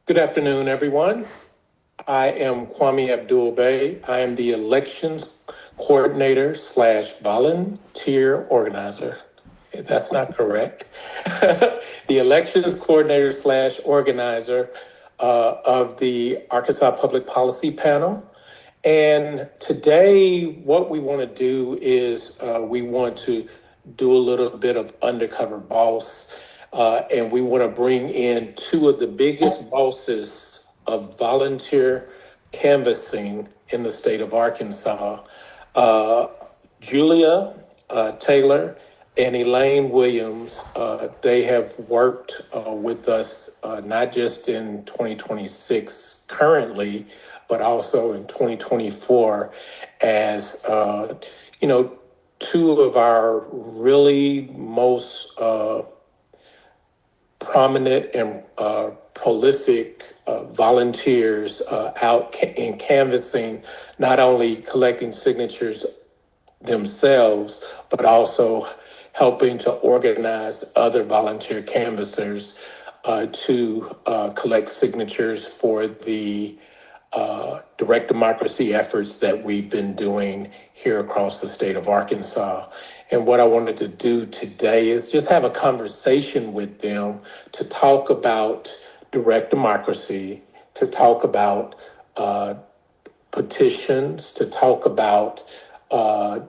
Good afternoon, everyone. I am Kwami Abdul-Bey. I am the elections coordinator slash volunteer organizer. If that's not correct. The elections coordinator slash organizer of the Arkansas Public Policy Panel. And today, what we want to do is we want to do a little bit of undercover boss, and we want to bring in two of the biggest bosses of volunteer canvassing in the state of Arkansas, uh, Julia Taylor and Elaine Williams. They have worked with us not just in 2026 currently, but also in 2024 as, two of our really most prominent and prolific volunteers out in canvassing, not only collecting signatures themselves, but also helping to organize other volunteer canvassers to collect signatures for the direct democracy efforts that we've been doing here across the state of Arkansas. And what I wanted to do today is just have a conversation with them to talk about direct democracy, to talk about uh, petitions, to talk about, uh,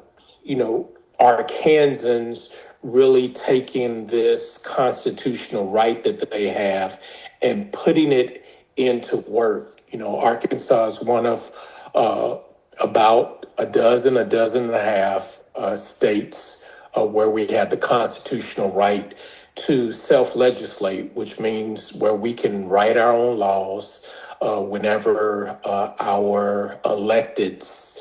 Arkansans really taking this constitutional right that they have and putting it into work. Arkansas is one of uh, about a dozen and a half states where we have the constitutional right to self-legislate, which means where we can write our own laws whenever our electeds,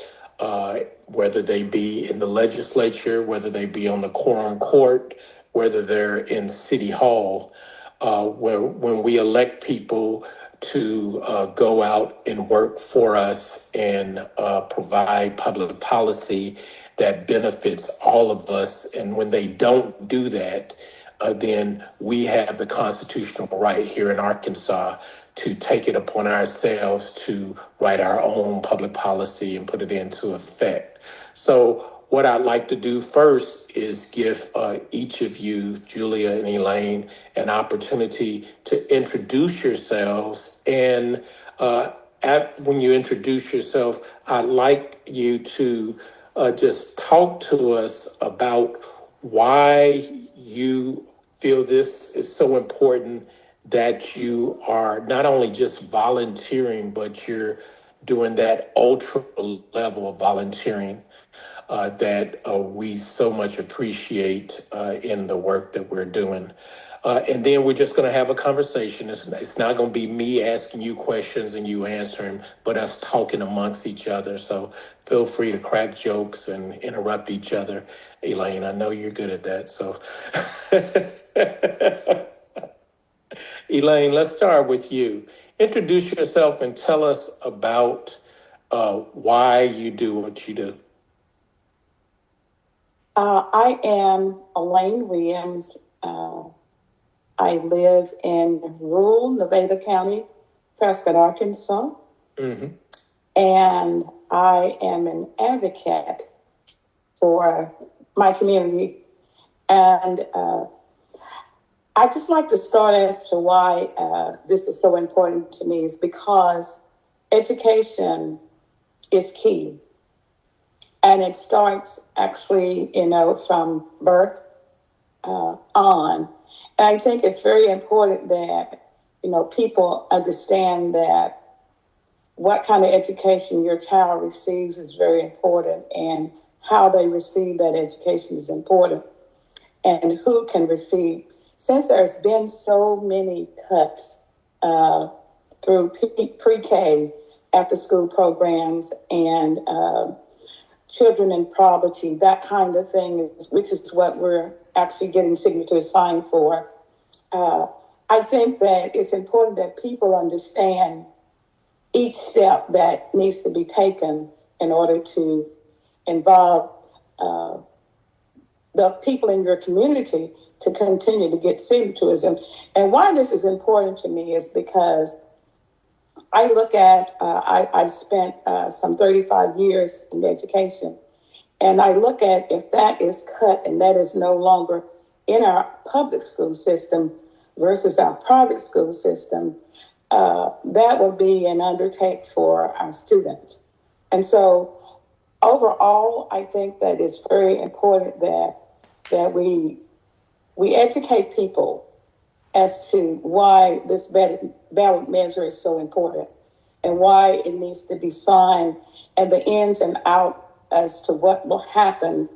whether they be in the legislature, whether they be on the quorum court, whether they're in city hall, when we elect people to go out and work for us and provide public policy that benefits all of us. And when they don't do that, then we have the constitutional right here in Arkansas to take it upon ourselves to write our own public policy and put it into effect. So what I'd like to do first is give each of you, Julia and Elaine, an opportunity to introduce yourselves. And when you introduce yourself, I'd like you to just talk to us about why you feel this is so important that you are not only just volunteering, but you're doing that ultra level of volunteering that we so much appreciate in the work that we're doing. And then we're just going to have a conversation. It's not going to be me asking you questions and you answering, but us talking amongst each other. So feel free to crack jokes and interrupt each other. Elaine, I know you're good at that. So, Elaine, let's start with you. Introduce yourself and tell us about why you do what you do. I am Elaine Williams. I live in rural Nevada County, Prescott, Arkansas, Mm-hmm. and I am an advocate for my community. And I just like to start as to why this is so important to me is because education is key. And it starts actually, from birth on. And I think it's very important that, people understand that what kind of education your child receives is very important, and how they receive that education is important, and who can receive. Since there's been so many cuts through pre-K, after school programs, and children in poverty, that kind of thing, which is what we're actually getting signatures signed for. I think that it's important that people understand each step that needs to be taken in order to involve the people in your community to continue to get signatures. And why this is important to me is because I look at, I've spent some 35 years in education, and I look at if that is cut and that is no longer in our public school system versus our private school system, that will be an undertake for our students. And so overall, I think that it's very important that we educate people as to why this ballot measure is so important and why it needs to be signed and the ins and outs as to what will happen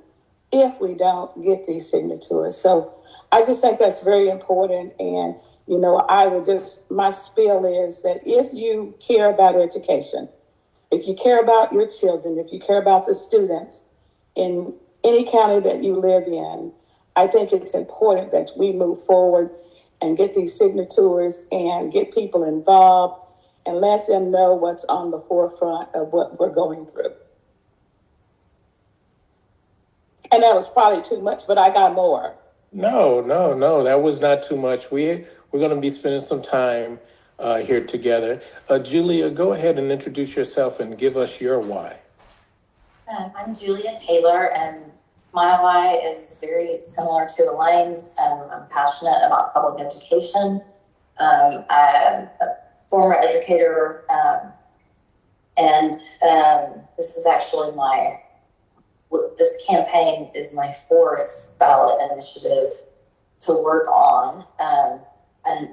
if we don't get these signatures. So I just think that's very important. And, you know, my spiel is that if you care about education, if you care about your children, if you care about the students in any county that you live in, I think it's important that we move forward and get these signatures and get people involved and let them know what's on the forefront of what we're going through. And that was probably too much, but I got more. No, that was not too much. We're going to be spending some time here together. Julia, go ahead and introduce yourself and give us your why. I'm Julia Taylor, and my why is very similar to Elaine's. I'm passionate about public education. I'm a former educator, and this is actually this campaign is my fourth ballot initiative to work on, and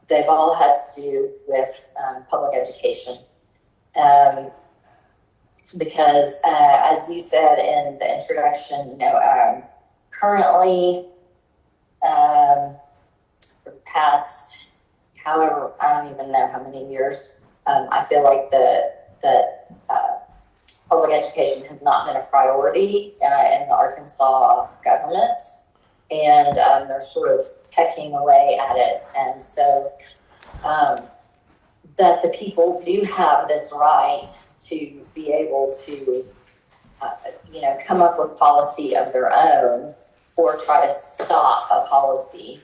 they've all had to do with public education. Because as you said in the introduction, you know, currently, for the past, however, I don't even know how many years, I feel like that public education has not been a priority in the Arkansas government, and they're sort of pecking away at it. And so that the people do have this right to be able to, you know, come up with policy of their own or try to stop a policy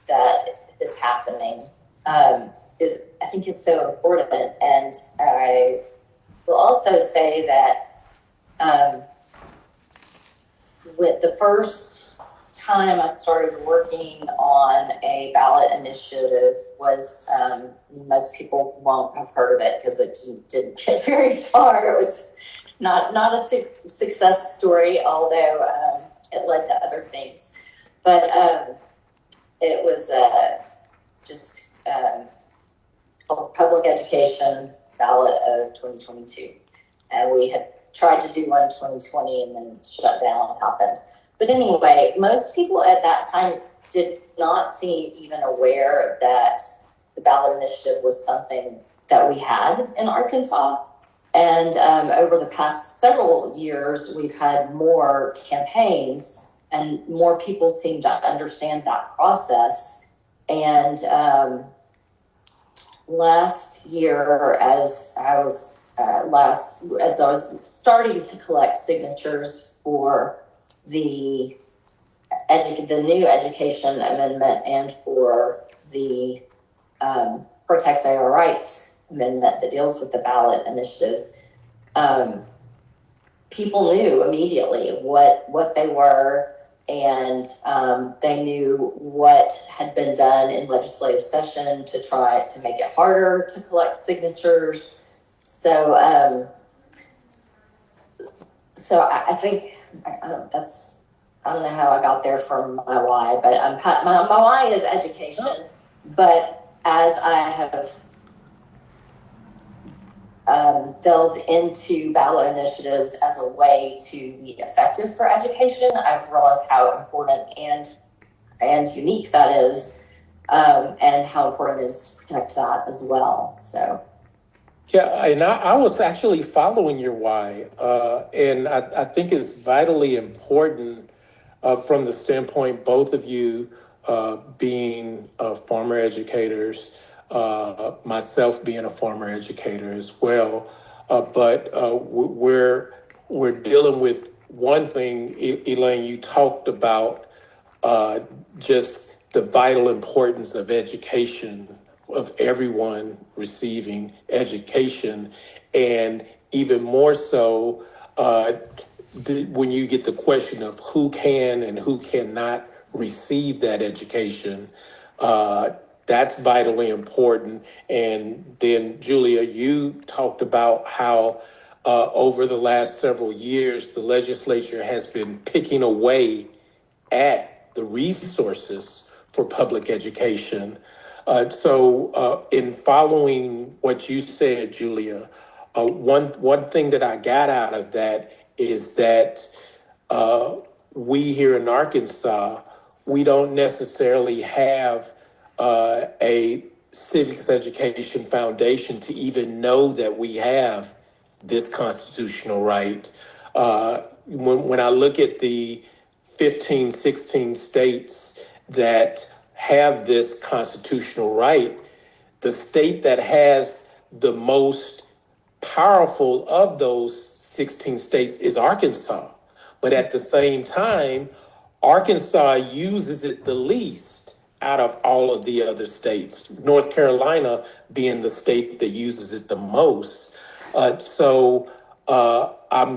that is happening, I think is so important. And I will also say that with the first time I started working on a ballot initiative was, most people won't have heard of it because it didn't get very far. It was not a success story, although it led to other things. But it was just called Public Education Ballot of 2022. And we had tried to do one in 2020 and then shut down happened. But anyway, most people at that time did not seem even aware that the ballot initiative was something that we had in Arkansas. And over the past several years, we've had more campaigns and more people seem to understand that process. And last year, as I was starting to collect signatures for the new education amendment and for the Protect Our Rights amendment that deals with the ballot initiatives, people knew immediately what they were, and they knew what had been done in legislative session to try to make it harder to collect signatures. So I think I don't know how I got there from my why, but my why is education. But as I have delved into ballot initiatives as a way to be effective for education, I've realized how important and unique that is, and how important it is to protect that as well. So. Yeah, and I was actually following your why, and I think it's vitally important from the standpoint, both of you being former educators, myself being a former educator as well, but we're dealing with one thing. Elaine, you talked about just the vital importance of education of everyone receiving education, and even more so when you get the question of who can and who cannot receive that education. That's vitally important. And then, Julia, you talked about how over the last several years, the legislature has been picking away at the resources for public education. In following what you said, Julia, one thing that I got out of that is that uh, we here in Arkansas, we don't necessarily have a civics education foundation to even know that we have this constitutional right. When I look at the 15, 16 states that have this constitutional right, the state that has the most powerful of those 16 states is Arkansas. But at the same time, Arkansas uses it the least out of all of the other states, North Carolina being the state that uses it the most. I'm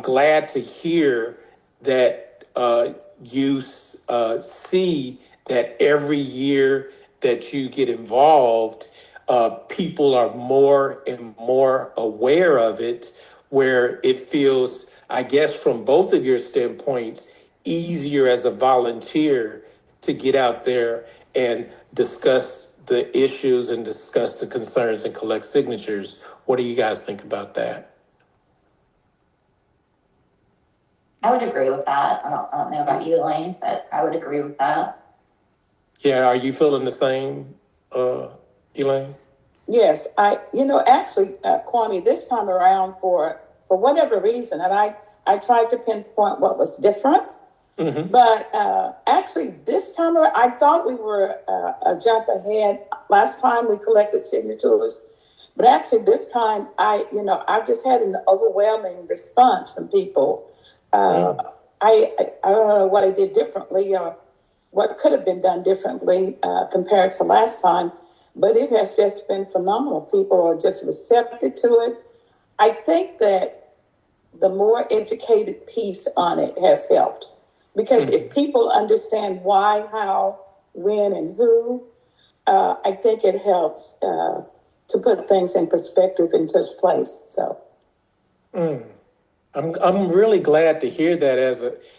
glad to hear that you see that every year that you get involved, people are more and more aware of it, where it feels, I guess, from both of your standpoints, easier as a volunteer to get out there and discuss the issues and discuss the concerns and collect signatures. What do you guys think about that? I would agree with that. I don't know about you, Elaine, but I would agree with that. Yeah, are you feeling the same, Elaine? Yes, actually, Kwame, this time around, for whatever reason, and I tried to pinpoint what was different, but actually this time around, I thought we were a jump ahead. Last time we collected signatures, but actually this time, I've just had an overwhelming response from people. I don't know what I did differently or what could have been done differently compared to last time. But it has just been phenomenal. People are just receptive to it. I think that the more educated piece on it has helped. Because if people understand why, how, when, and who, I think it helps to put things in perspective in this place. So, I'm really glad to hear that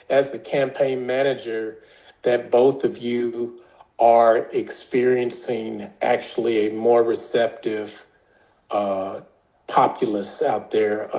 as the campaign manager, that both of you are experiencing actually a more receptive populace out there.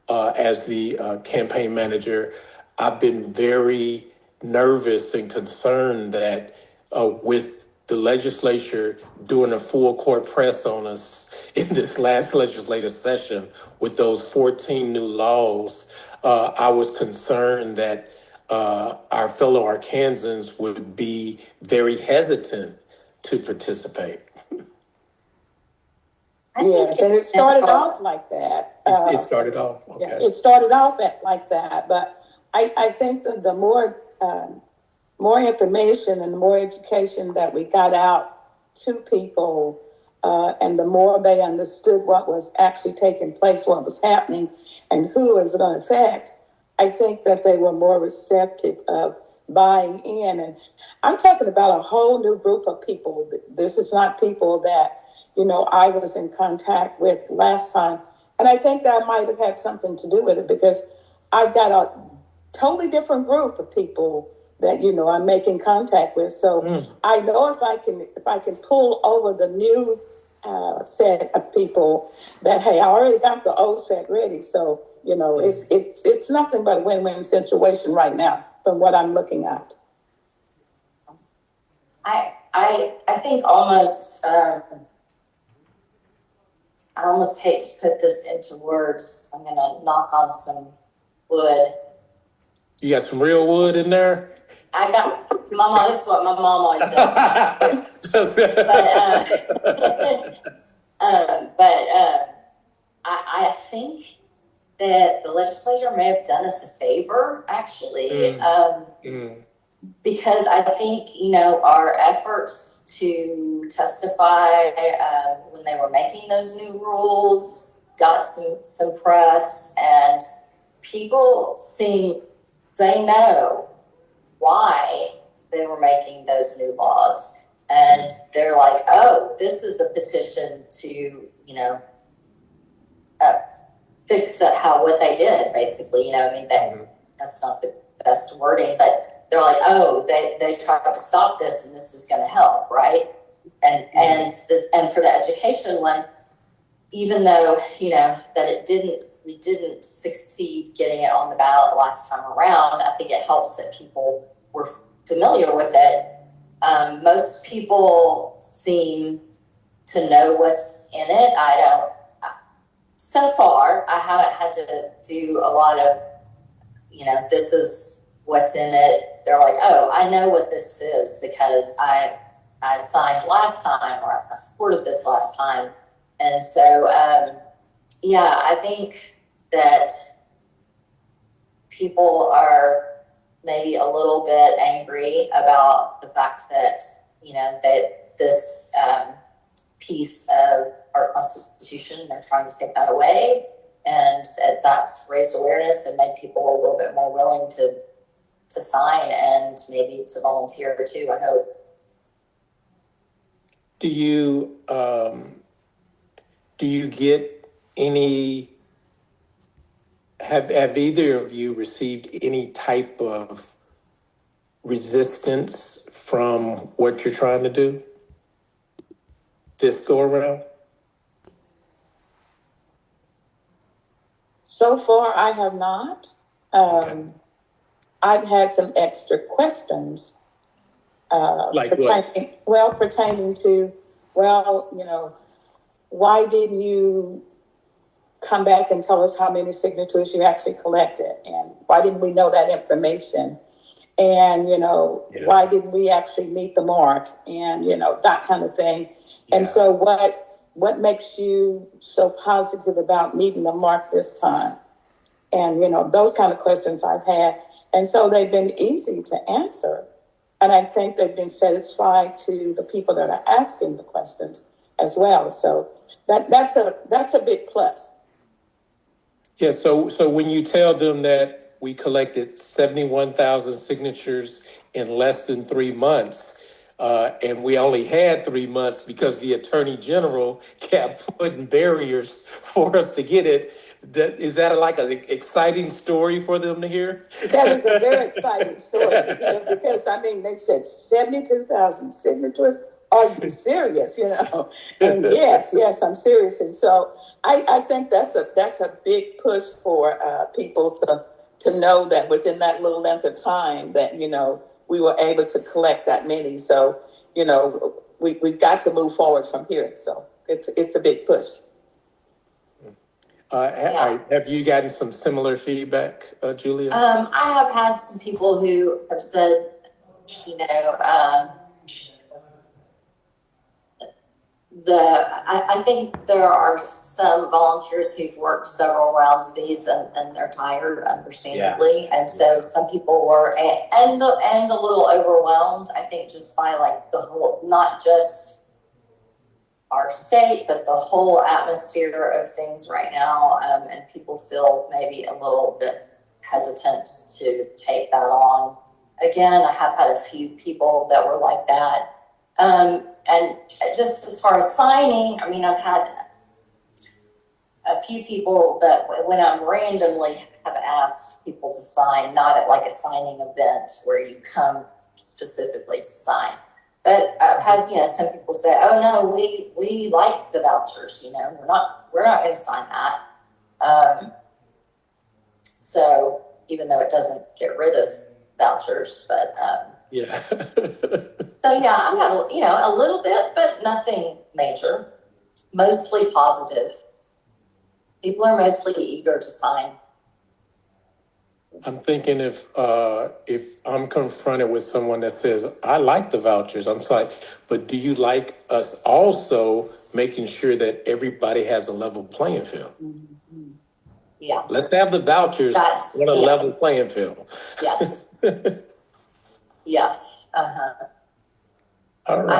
As the campaign manager, I've been very nervous and concerned that with the legislature doing a full court press on us in this last legislative session with those 14 new laws, I was concerned that our fellow Arkansans would be very hesitant to participate. yes, and it started off like that. It started off, okay. Yeah, it started off like that, but I think that the more information and the more education that we got out to people, and the more they understood what was actually taking place, what was happening, and who it was going to affect, I think that they were more receptive of buying in. And I'm talking about a whole new group of people. This is not people that, I was in contact with last time. And I think that might have had something to do with it because I got a totally different group of people that, I'm making contact with. So I know if I can pull over the new set of people that, hey, I already got the old set ready. So, it's nothing but a win-win situation right now from what I'm looking at. I think almost, I almost hate to put this into words. I'm going to knock on some wood. You got some real wood in there? I got, this is what my mom always says. I think that the legislature may have done us a favor, actually. because I think, our efforts to testify when they were making those new rules got some press, and people they know why they were making those new laws. And they're like, oh, this is the petition to, fix what they did, basically. That's not the best wording, but they're like, oh, they tried to stop this, and this is going to help, right? And for the education one, even though that we didn't succeed getting it on the ballot last time around, I think it helps that people were familiar with it. Most people seem to know what's in it. So far, I haven't had to do a lot of, this is what's in it. They're like, oh, I know what this is because I signed last time, or I supported this last time. And so, I think that people are maybe a little bit angry about the fact that, that this piece of our Constitution, they're trying to take that away. And that's raised awareness and made people a little bit more willing to sign and maybe to volunteer too, I hope. Do you get any, have either of you received any type of resistance from what you're trying to do this go around? So far, I have not. Okay. I've had some extra questions. Like what? Pertaining to, why didn't you come back and tell us how many signatures you actually collected? And why didn't we know that information? And, why didn't we actually meet the mark? And, that kind of thing. Yeah. And so what makes you so positive about meeting the mark this time? And, those kind of questions I've had. And so they've been easy to answer. And I think they've been satisfied to the people that are asking the questions as well. So that's a big plus. Yeah, so when you tell them that we collected 71,000 signatures in less than 3 months, and we only had 3 months because the Attorney General kept putting barriers for us to get it, is that like an exciting story for them to hear? That is a very exciting story, because, they said 72,000 signatures. Are you serious? And yes, I'm serious. And so I think that's a big push for people to know that within that little length of time that, we were able to collect that many. So, we've got to move forward from here. So it's a big push. Have you gotten some similar feedback, Julia? I have had some people who have said, I think there are some volunteers who've worked several rounds of these and they're tired, understandably. Yeah. And so some people were and a little overwhelmed, I think, just by the whole, not just our state, but the whole atmosphere of things right now. And people feel maybe a little bit hesitant to take that on. Again, I have had a few people that were like that. And just as far as signing, I've had a few people that when I'm randomly have asked people to sign, not at a signing event where you come specifically to sign. But I've had, some people say, oh no, we like the vouchers, we're not going to sign that. So even though it doesn't get rid of vouchers, but yeah. So yeah, I had a little bit, but nothing major. Mostly positive. People are mostly eager to sign. I'm thinking if I'm confronted with someone that says, I like the vouchers, I'm like, but do you like us also making sure that everybody has a level playing field? Mm-hmm. Yeah. Let's have the vouchers on a level playing field. Yes. Yes. Uh-huh. All right. I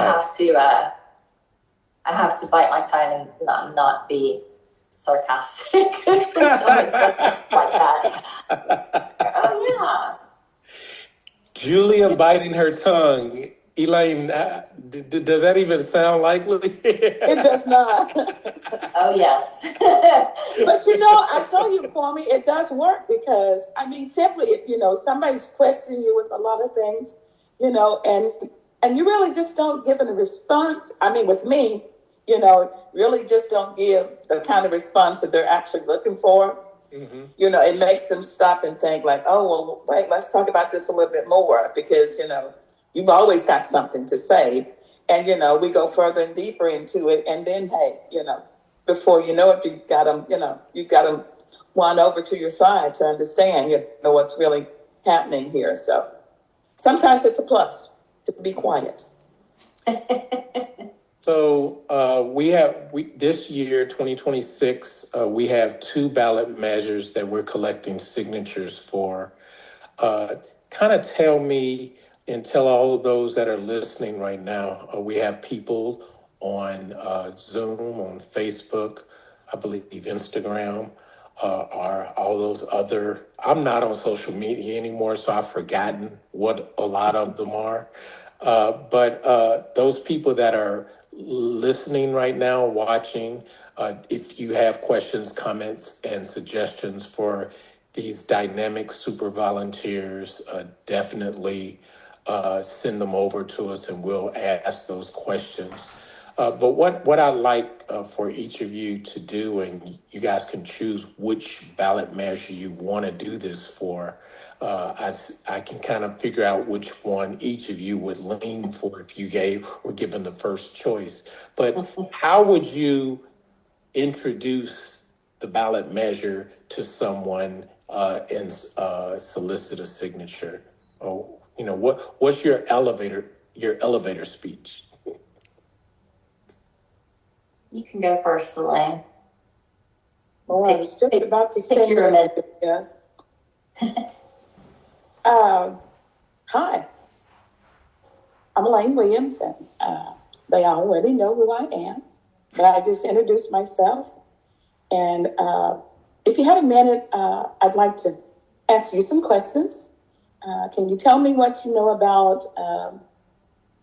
have to bite my tongue and not be sarcastic when someone says like that. Oh yeah. Julia biting her tongue. Elaine, does that even sound likely? It does not. Oh yes. But I tell you, Kwame, it does work because simply if somebody's questioning you with a lot of things, and you really just don't give a response. With me, really just don't give the kind of response that they're actually looking for. Mm-hmm. It makes them stop and think like, oh, well, wait, let's talk about this a little bit more because, you've always got something to say. And, we go further and deeper into it. And then, hey, before you know it, you've got them won over to your side to understand, what's really happening here. So sometimes it's a plus to be quiet. So we this year, 2026, we have 2 ballot measures that we're collecting signatures for. Kind of tell me and tell all of those that are listening right now. We have people on Zoom, on Facebook, I believe Instagram, are all those other. I'm not on social media anymore, so I've forgotten what a lot of them are. But those people that are listening right now, watching, if you have questions, comments, and suggestions for these dynamic super volunteers, definitely send them over to us and we'll ask those questions. But what I like for each of you to do, and you guys can choose which ballot measure you want to do this for. I can kind of figure out which one each of you would lean for if you were given the first choice. But how would you introduce the ballot measure to someone and solicit a signature? Oh, what's your elevator speech? You can go first, Elaine. Oh, I was just about to say your that. Yeah. Hi, I'm Elaine Williams, and they already know who I am, but I just introduced myself. And if you had a minute, I'd like to ask you some questions. Can you tell me what you know about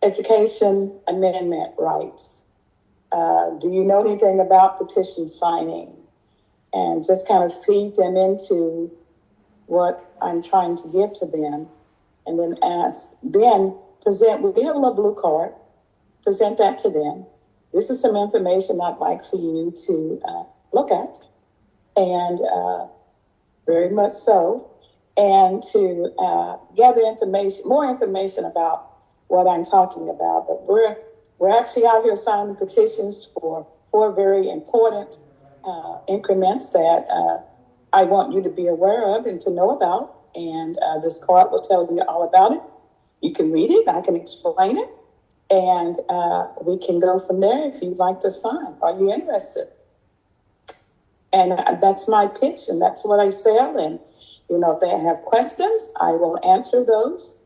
education amendment rights? Do you know anything about petition signing? And just kind of feed them into what I'm trying to give to them. And then we have a little blue card, present that to them. This is some information I'd like for you to look at, and very much so, and to gather more information about what I'm talking about. But we're actually out here signing petitions for 4 very important increments that I want you to be aware of and to know about. And this card will tell you all about it. You can read it, I can explain it, and we can go from there if you'd like to sign. Are you interested? And that's my pitch, and that's what I sell. And, if they have questions, I will answer those.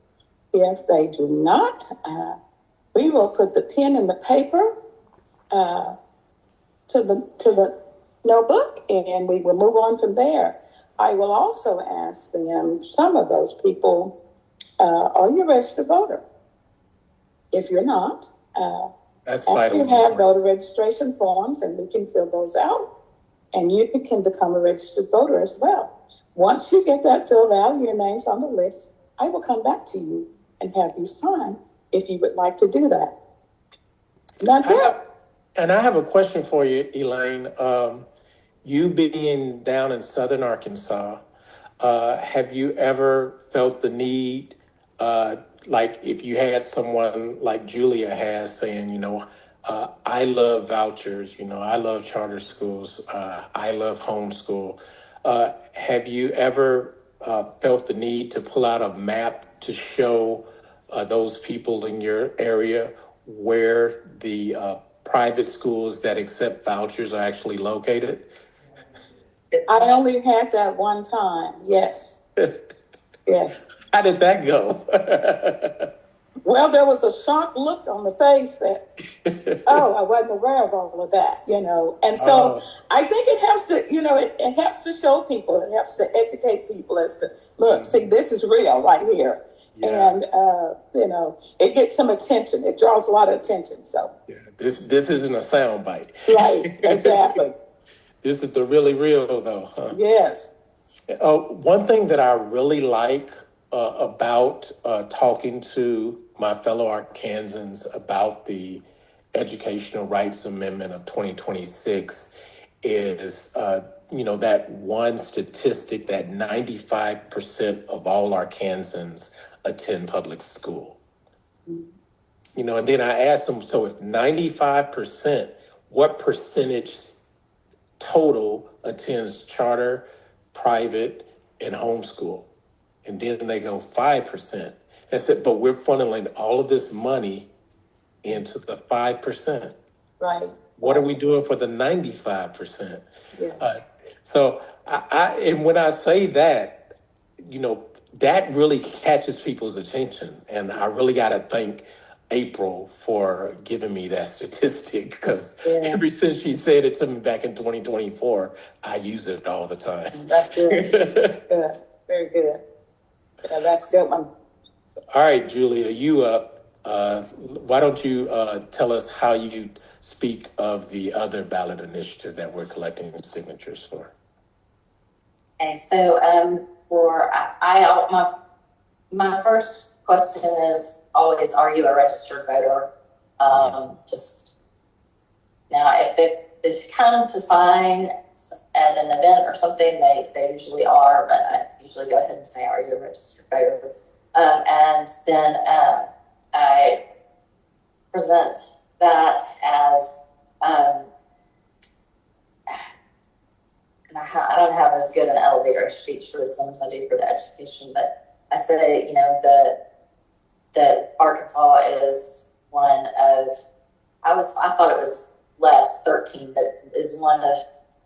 If they do not, we will put the pen in the paper to the notebook, and we will move on from there. I will also ask them, some of those people, are you a registered voter? If you're not, after you have voter registration forms, and we can fill those out, and you can become a registered voter as well. Once you get that filled out and your name's on the list, I will come back to you and have you sign if you would like to do that. And that's it. And I have a question for you, Elaine. You being down in southern Arkansas, have you ever felt the need, like if you had someone like Julia has saying, I love vouchers, I love charter schools, I love homeschool. Have you ever felt the need to pull out a map to show those people in your area where the private schools that accept vouchers are actually located? I only had that one time, yes. It Yes. How did that go? Well, there was a shocked look on the face that, oh, I wasn't aware of all of that, you know. And so I think it helps to, you know, it helps to show people, it helps to educate people as to, look, see, this is real right here. Yeah. And, you know, it gets some attention. It draws a lot of attention. So, Yeah, this isn't a sound bite. right, exactly. This is the really real, though, huh? Yes. One thing that I really like about talking to my fellow Arkansans about the Educational Rights Amendment of 2026 is, you know, that one statistic that 95% of all Arkansans attend public school. You know, and then I asked them, so if 95%, what percentage total attends charter, private, and homeschool? And then they go 5%. I said, but we're funneling all of this money into the 5%. Right. What are we doing for the 95%? Yeah. So and when I say that, you know, that really catches people's attention. And I really got to thank April for giving me that statistic, because ever since she said it to me back in 2024, I use it all the time. That's good. Good. Very good. Yeah, that's a good one. All right, Julia, you up. Why don't you tell us how you speak of the other ballot initiative that we're collecting signatures for? Okay, so for my first question is always, are you a registered voter? Just now, if they've come to sign at an event or something, they usually are, but I usually go ahead and say, are you a registered voter? And then I present that as, and I don't have as good an elevator speech for this one as I do for the education, but I say, you know, that Arkansas is one of, I thought it was less, 13, but is one of,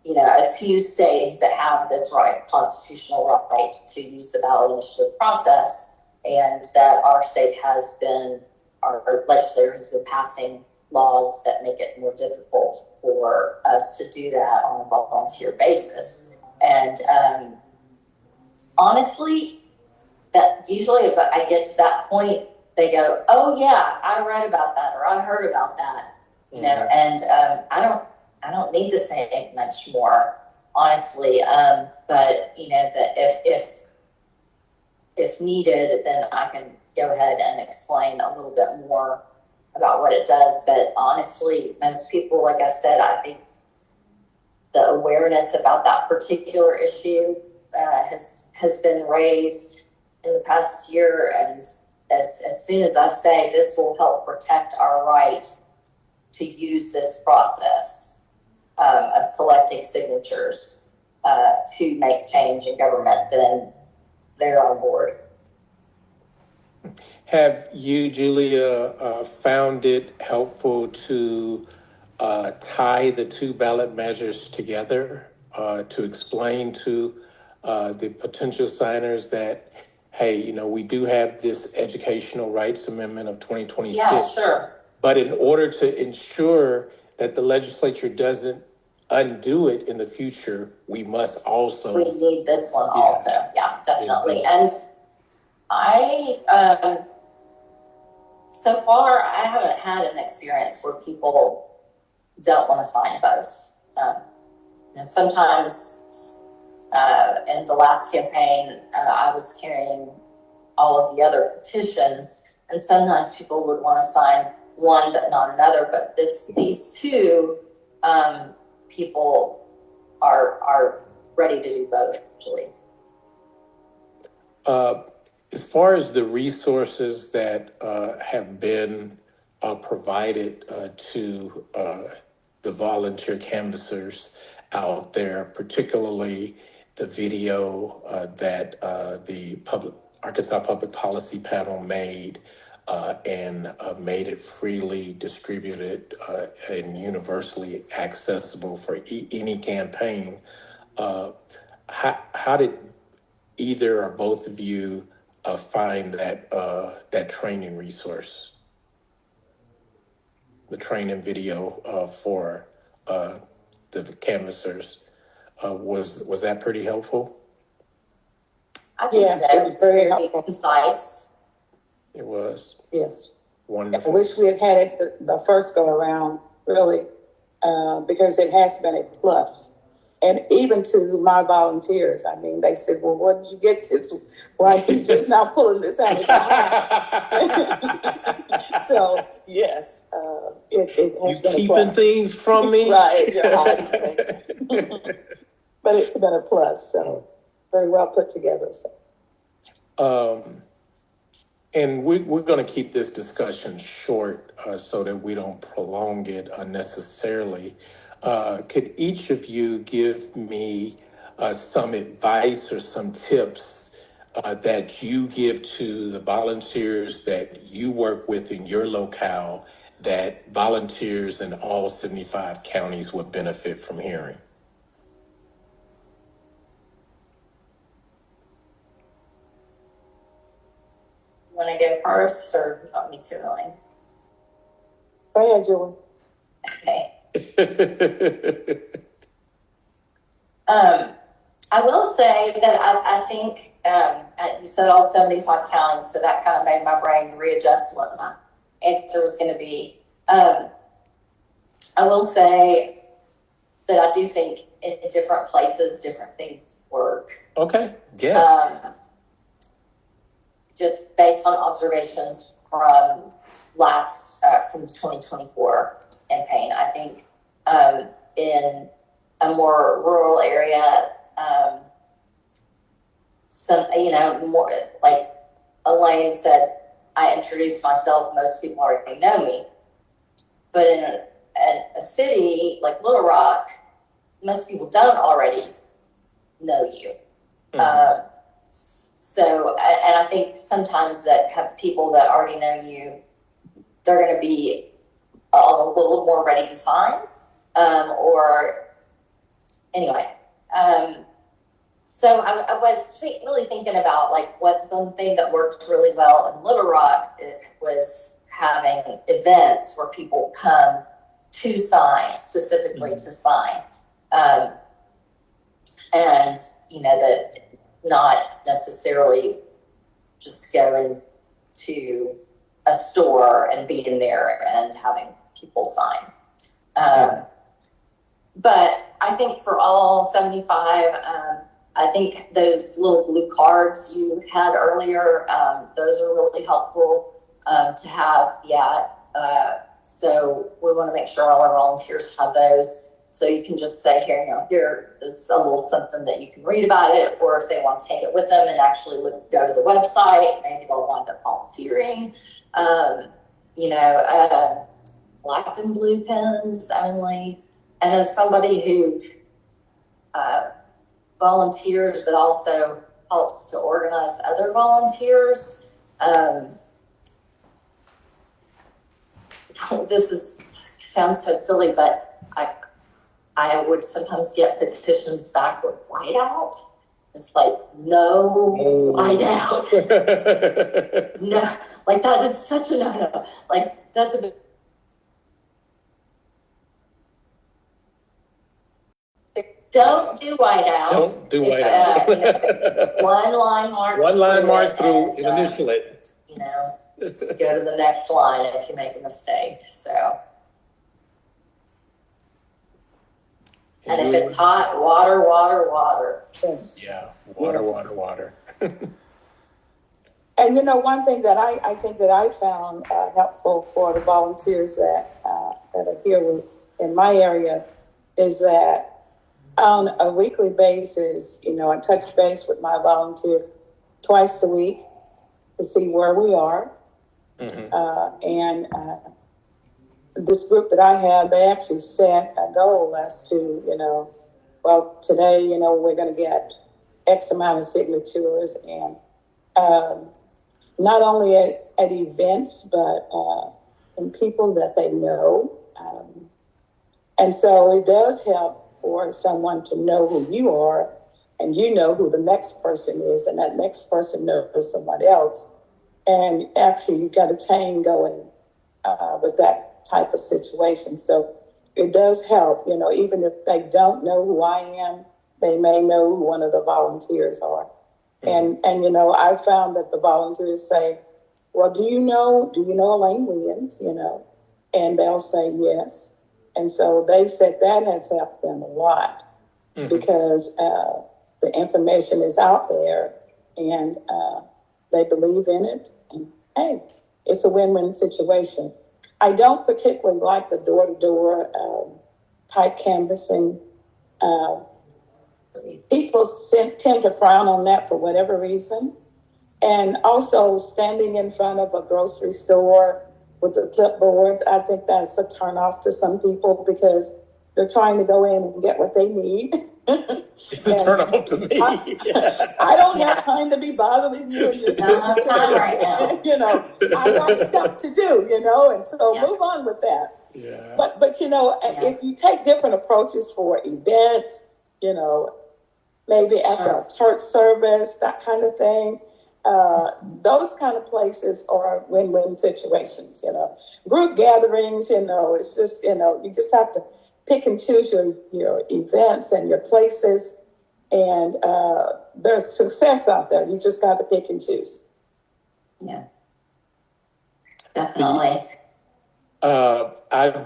you know, a few states that have this right, constitutional right to use the ballot initiative process, and that our state has been, our legislature has been passing laws that make it more difficult for us to do that on a volunteer basis. And honestly, that usually as I get to that point, they go, oh yeah, I read about that, or I heard about that, you know, and I don't need to say much more, honestly. But you know, that if needed, then I can go ahead and explain a little bit more about what it does. But honestly, most people, like I said, I think the awareness about that particular issue has been raised in the past year. And as soon as I say this will help protect our right to use this process of collecting signatures to make change in government, then they're on board. Have you, Julia, found it helpful to tie the two ballot measures together to explain to the potential signers that, hey, you know, we do have this Educational Rights Amendment of 2026. Yeah, sure. But in order to ensure that the legislature doesn't undo it in the future, we must also. We need this one also. Yeah, definitely. And I, so far, I haven't had an experience where people don't want to sign both. You know, sometimes in the last campaign, I was carrying all of the other petitions, and sometimes people would want to sign one but not another. But these two people are ready to do both, actually. As far as the resources that have been provided to the volunteer canvassers out there, particularly the video that the Arkansas Public Policy Panel made and made it freely distributed and universally accessible for any campaign, how did either or both of you find that training resource, the training video for the canvassers. Was that pretty helpful? I think Yes, so. it was very helpful. Concise. It was Yes. I wonderful. wish we had had it the first go around, really, because it has been a plus. And even to my volunteers, I mean, they said, well, where did you get this? Why are you just now pulling this out of your mouth? So, yes, it has You been a keeping plus. things from me? Right, you're hiding things. But it's been a plus, so very well put together. So. And we're going to keep this discussion short so that we don't prolong it unnecessarily. Could each of you give me some advice or some tips that you give to the volunteers that you work with in your locale that volunteers in all 75 counties would benefit from hearing? Want to go first, or you want me to, Elaine? Go ahead, Julie. Okay. I will say that I think you said all 75 counties, so that kind of made my brain readjust what my answer was going to be. I will say that I do think in different places, different things work. Okay. Yes. Just based on observations from from the 2024 campaign, I think in a more rural area, more like Elaine said, I introduced myself. Most people already know me, but in a city like Little Rock, most people don't already know you. Mm-hmm. So, and I think sometimes that have people that already know you, they're going to be a little more ready to sign, or anyway. So I was really thinking about like what one thing that worked really well in Little Rock was having events where people come to sign, specifically to sign, and that not necessarily just going to a store and being there and having people sign. But I think for all 75, I think those little blue cards you had earlier, those are really helpful to have. So we want to make sure all our volunteers have those. So you can just say, here is a little something that you can read about it, or if they want to take it with them and actually go to the website, maybe they'll wind up volunteering. Black and blue pens only. And as somebody who volunteers, but also helps to organize other volunteers, sounds so silly, but I would sometimes get petitions back with whiteout. It's like, no whiteout. No, like that is such a no-no. Like that's a bit. Don't do whiteout. Don't do whiteout. One line mark. One line mark through and initial it. Just go to the next line if you make a mistake. So. And if it's hot, water. Yes. Yeah, water. And one thing that I think that I found helpful for the volunteers that are here in my area is that on a weekly basis, I touch base with my volunteers twice a week to see where we are. Mm-hmm. This group that I have, they actually set a goal as to, today, we're going to get X amount of signatures, and not only at events, but in people that they know. And so it does help for someone to know who you are and you know who the next person is, and that next person knows somebody else. And actually, you got a chain going with that type of situation. So it does help, even if they don't know who I am, they may know who one of the volunteers are. Mm-hmm. And I found that the volunteers say, well, do you know Elaine Williams, and they'll say yes. And so they said that has helped them a lot. Mm-hmm. Because the information is out there, and they believe in it. And hey, it's a win-win situation. I don't particularly like the door-to-door type canvassing. People tend to frown on that for whatever reason. And also standing in front of a grocery store with a clipboard, I think that's a turnoff to some people because they're trying to go in and get what they need. It's a turnoff to me. I don't have time to be bothering you. No time right now. I got stuff to do, and so move on with that. Yeah. But if you take different approaches for events, maybe after a church service, that kind of thing, those kind of places are win-win situations, Group gatherings, it's just, you just have to pick and choose your events and your places. And there's success out there. You just got to pick and choose. Yeah, definitely. I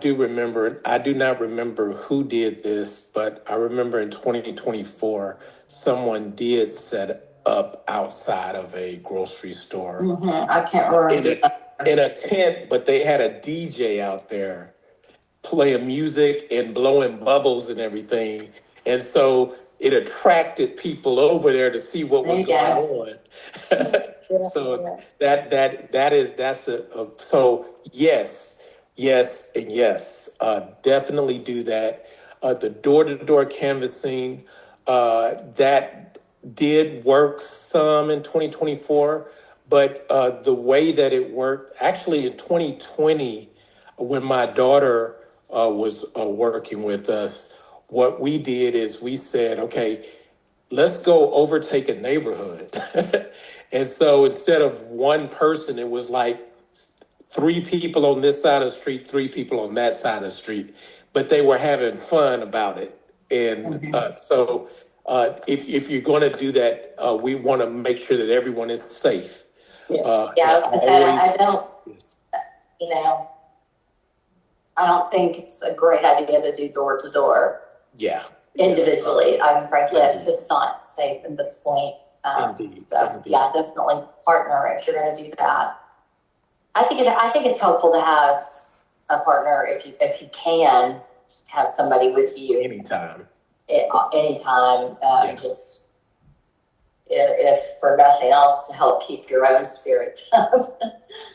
do not remember who did this, but I remember in 2024, someone did set up outside of a grocery store. Mm-hmm. I can't remember. In a tent, but they had a DJ out there playing music and blowing bubbles and everything. And so it attracted people over there to see what was going on. So so yes, and yes, definitely do that. The door-to-door canvassing, that did work some in 2024, but the way that it worked, actually in 2020, when my daughter was working with us, what we did is we said, okay, let's go overtake a neighborhood. And so instead of one person, it was like 3 people on this side of the street, 3 people on that side of the street, but they were having fun about it. And if you're going to do that, we want to make sure that everyone is safe. Yes. I was going to say, I don't, I don't think it's a great idea to do door to door. Yeah. Individually. Frankly, that's just not safe at this point. Indeed. Yeah, definitely partner if you're going to do that. I think it's helpful to have a partner if you can have somebody with you anytime. Just if for nothing else to help keep your own spirits up.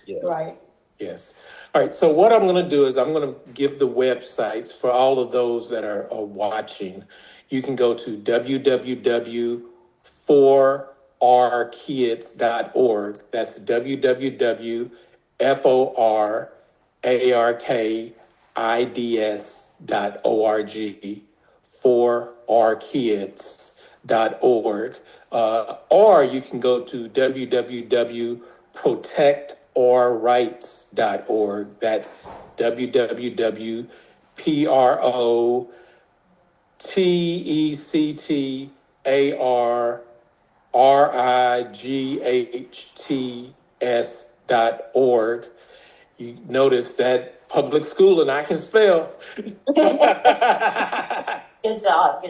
Yes. Right. Yes. All right. So what I'm going to do is I'm going to give the websites for all of those that are watching. You can go to www.forarkids.org. That's www.forarkids.org. forarkids.org. Or you can go to www.protectourrights.org. That's www.protectourrights.org. You notice that public school and I can spell. Good job.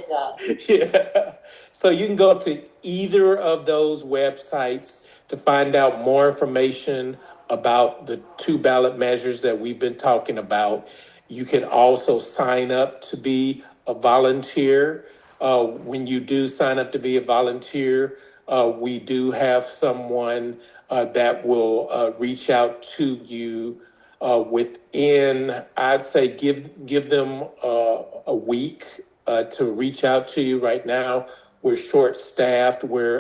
Yeah. So you can go to either of those websites to find out more information about the 2 ballot measures that we've been talking about. You can also sign up to be a volunteer. When you do sign up to be a volunteer, we do have someone that will reach out to you within, I'd say, give them a week to reach out to you. Right now, we're short-staffed. We're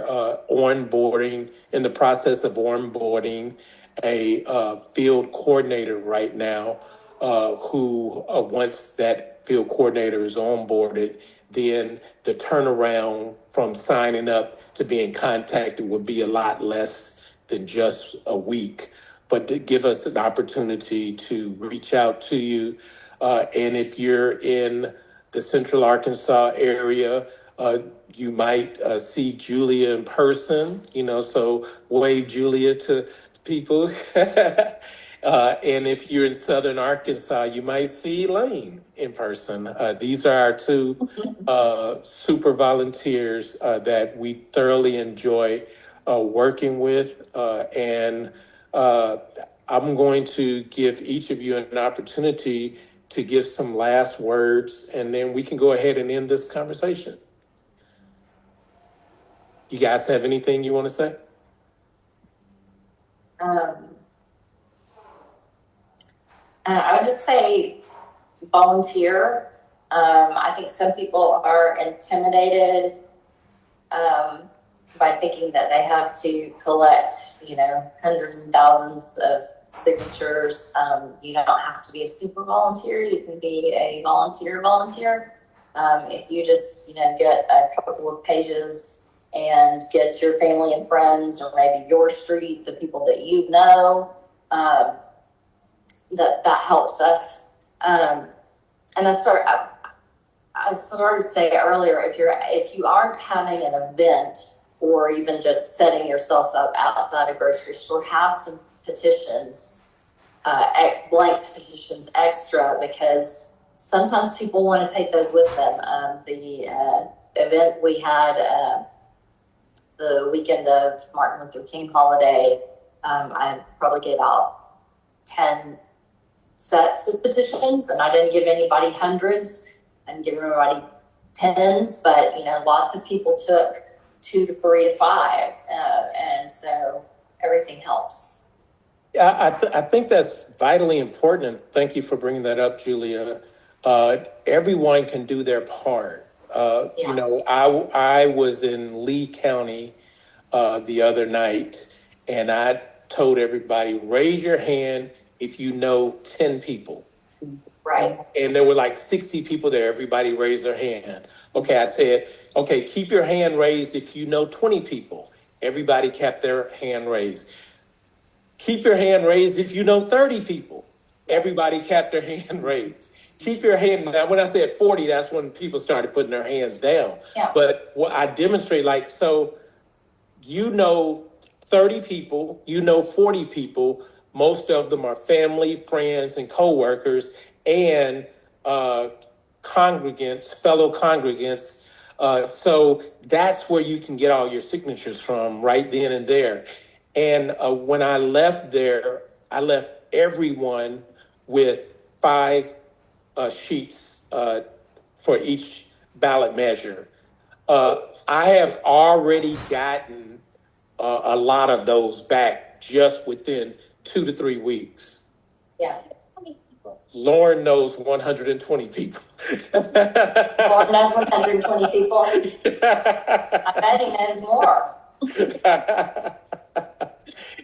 in the process of onboarding a field coordinator right now. who once that field coordinator is onboarded, then the turnaround from signing up to being contacted would be a lot less than just a week. But to give us an opportunity to reach out to you. And if you're in the Central Arkansas area, you might see Julia in person, so wave Julia to people. And if you're in Southern Arkansas, you might see Elaine in person. These are our two super volunteers that we thoroughly enjoy working with. And I'm going to give each of you an opportunity to give some last words, and then we can go ahead and end this conversation. You guys have anything you want to say? I would just say volunteer. I think some people are intimidated by thinking that they have to collect, hundreds and thousands of signatures. You don't have to be a super volunteer. You can be a volunteer. If you just, get a couple of pages and get your family and friends, or maybe your street, the people that you know, that helps us. And I started to say earlier, if you aren't having an event or even just setting yourself up outside a grocery store, have some petitions, blank petitions extra, because sometimes people want to take those with them. The event we had the weekend of Martin Luther King holiday, I probably gave out 10 sets of petitions, and I didn't give anybody hundreds. I didn't give everybody tens, but lots of people took 2 to 3 to 5, and so everything helps. Yeah, I think that's vitally important, and thank you for bringing that up, Julia. Everyone can do their part. I was in Lee County the other night, and I told everybody, raise your hand if you know 10 people. Right. And there were like 60 people there. Everybody raised their hand. Okay, I said, okay, keep your hand raised if you know 20 people. Everybody kept their hand raised. Keep your hand raised if you know 30 people. Everybody kept their hand raised. Keep your hand. Now, when I said 40, that's when people started putting their hands down. Yeah. But what I demonstrate, 30 people, 40 people. Most of them are family, friends, and coworkers, and congregants, fellow congregants. So that's where you can get all your signatures from, right then and there. And when I left there, I left everyone with 5 sheets for each ballot measure. I have already gotten a lot of those back just within 2 to 3 weeks. Yeah. Lauren knows 120 people. Lauren knows 120 people. I bet he knows more.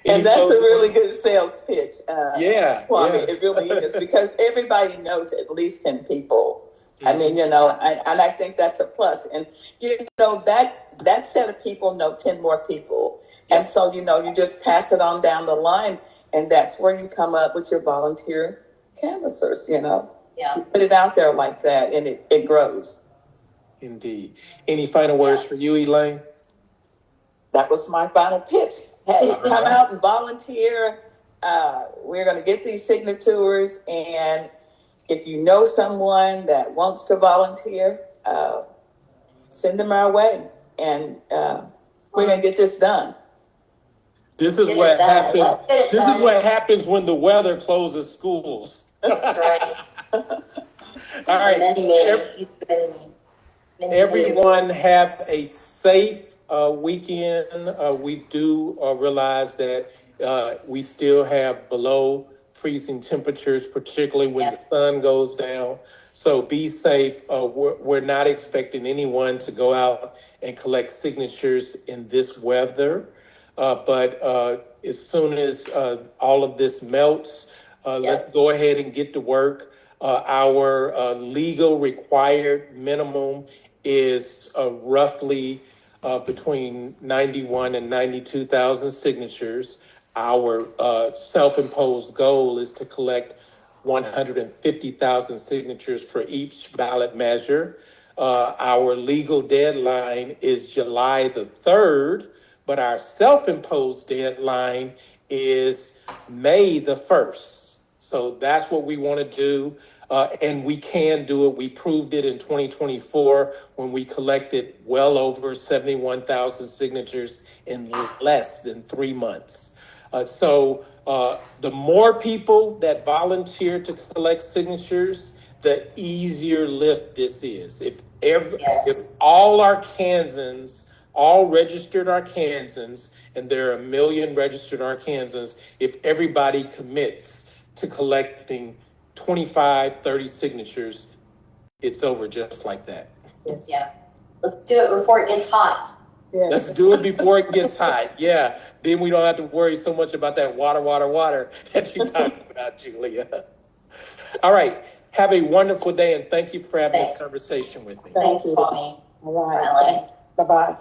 And that's a really good sales pitch. Yeah. It really is, because everybody knows at least 10 people. I mean, and I think that's a plus. And, that set of people know 10 more people. And so, you just pass it on down the line, and that's where you come up with your volunteer canvassers, Yeah. You put it out there like that, and it grows. Indeed. Any final words for you, Elaine? That was my final pitch. Hey, come out and volunteer. We're going to get these signatures, and if you know someone that wants to volunteer, send them our way, and we're going to get this done. This is what happens. This is what happens when the weather closes schools. That's right. All right. Everyone have a safe weekend. We do realize that we still have below freezing temperatures, particularly when the sun goes down. So be safe. We're not expecting anyone to go out and collect signatures in this weather. But as soon as all of this melts, Let's go ahead and get to work. Our legal required minimum is roughly between 91 and 92,000 signatures. Our self-imposed goal is to collect 150,000 signatures for each ballot measure. Our legal deadline is July the 3rd, but our self-imposed deadline is May the 1st. So that's what we want to do. And we can do it. We proved it in 2024 when we collected well over 71,000 signatures in less than 3 months. The more people that volunteer to collect signatures, the easier lift this is. If all Arkansans, all registered Arkansans, and there are 1 million registered Arkansans, if everybody commits to collecting 25, 30 signatures, it's over just like that. Yes. Yeah. Let's do it before it gets hot. Yes. Let's do it before it gets hot. Yeah. Then we don't have to worry so much about that water that you're talking about, Julia. All right. Have a wonderful day, and thank you for having this conversation with me. Thank Thanks, you. Kwami. All right. Elaine. Bye-bye.